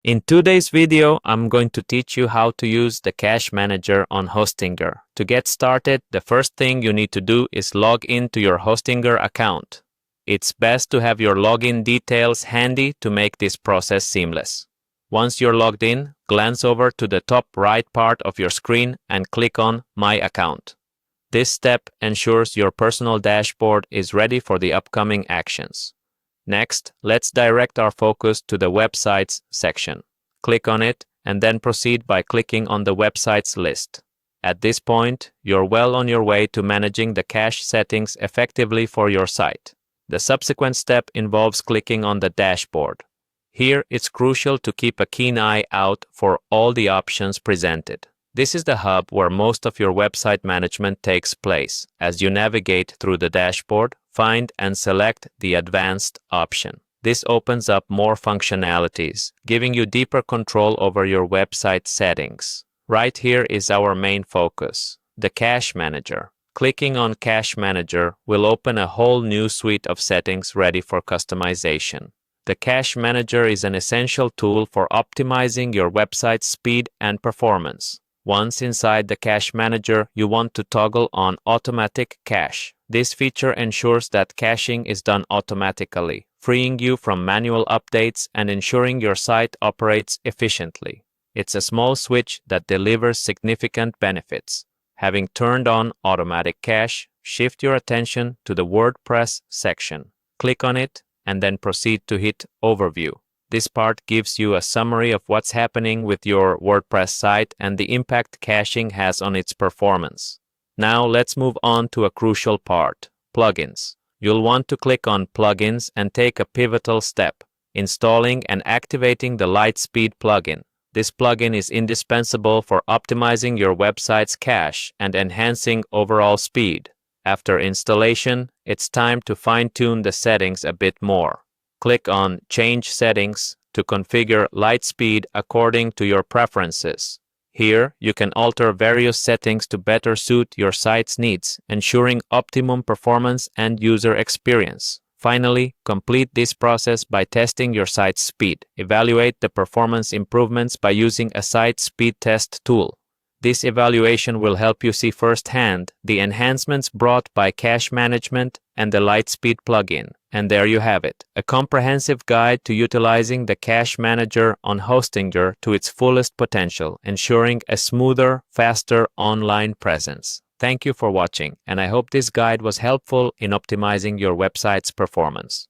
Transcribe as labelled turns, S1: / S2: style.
S1: In today's video, I'm going to teach you how to use the Cache Manager on Hostinger. To get started, the first thing you need to do is log into your Hostinger account. It's best to have your login details handy to make this process seamless. Once you're logged in, glance over to the top right part of your screen and click on My Account. This step ensures your personal dashboard is ready for the upcoming actions. Next, let's direct our focus to the Websites section. Click on it and then proceed by clicking on the Websites list. At this point, you're well on your way to managing the cache settings effectively for your site. The subsequent step involves clicking on the dashboard. Here, it's crucial to keep a keen eye out for all the options presented. This is the hub where most of your website management takes place. As you navigate through the dashboard, find and select the Advanced option. This opens up more functionalities, giving you deeper control over your website settings. Right here is our main focus, the Cache Manager. Clicking on Cache Manager will open a whole new suite of settings ready for customization. The Cache Manager is an essential tool for optimizing your website's speed and performance. Once inside the Cache Manager, you want to toggle on Automatic Cache. This feature ensures that caching is done automatically, freeing you from manual updates and ensuring your site operates efficiently. It's a small switch that delivers significant benefits. Having turned on Automatic Cache, shift your attention to the WordPress section. Click on it and then proceed to hit Overview. This part gives you a summary of what's happening with your WordPress site and the impact caching has on its performance. Now let's move on to a crucial part, plugins. You'll want to click on Plugins and take a pivotal step, installing and activating the Lightspeed plugin. This plugin is indispensable for optimizing your website's cache and enhancing overall speed. After installation, it's time to fine-tune the settings a bit more. Click on Change Settings to configure Lightspeed according to your preferences. Here, you can alter various settings to better suit your site's needs, ensuring optimum performance and user experience. Finally, complete this process by testing your site's speed. Evaluate the performance improvements by using a site speed test tool. This evaluation will help you see firsthand the enhancements brought by Cache Management and the Lightspeed plugin. And there you have it, a comprehensive guide to utilizing the Cache Manager on Hostinger to its fullest potential, ensuring a smoother, faster online presence. Thank you for watching, and I hope this guide was helpful in optimizing your website's performance.